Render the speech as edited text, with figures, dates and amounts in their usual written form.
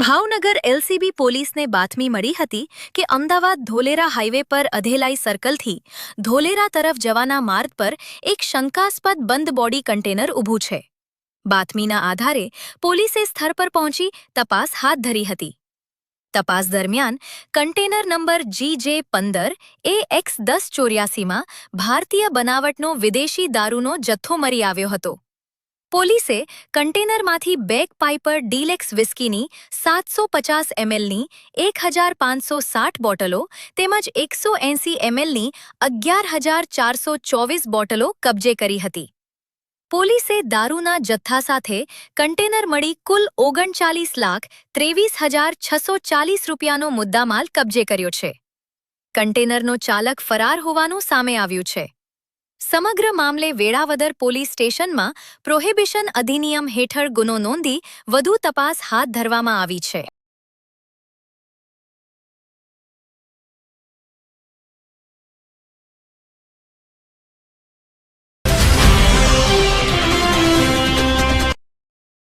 Bhavnagar LCB પોલીસને બાતમી મળી હતી કે અમદાવાદ ધોલેરા હાઈવે પર અધેલાઈ સર્કલથી ધોલેરા તરફ જવાના માર્ગ પર એક શંકાસ્પદ બંધ બોડી કન્ટેનર ઊભું છે. બાતમીના આધારે પોલીસે સ્થળ પર પહોંચી તપાસ હાથ ધરી હતી. તપાસ દરમિયાન કન્ટેનર નંબર GJ15 AX1084માં ભારતીય બનાવટનો વિદેશી દારૂનો જથ્થો મળી આવ્યો હતો. પોલીસે કન્ટેનરમાંથી બેક પાઇપર ડીલેક્સ વિસ્કીની 750 mlની 1560 બોટલો તેમજ 180 mlની 11424 બોટલો કબજે કરી હતી. પોલીસે દારૂના જથ્થા સાથે કન્ટેનર મળી કુલ 39,23,640 રૂપિયાનો મુદ્દામાલ કબજે કર્યો છે. કન્ટેનરનો ચાલક ફરાર હોવાનું સામે આવ્યું છે. સમગ્ર મામલે વેળાવદર પોલીસ સ્ટેશનમાં પ્રોહિબિશન અધિનિયમ હેઠળ ગુનો નોંધી વધુ તપાસ હાથ ધરવામાં આવી છે.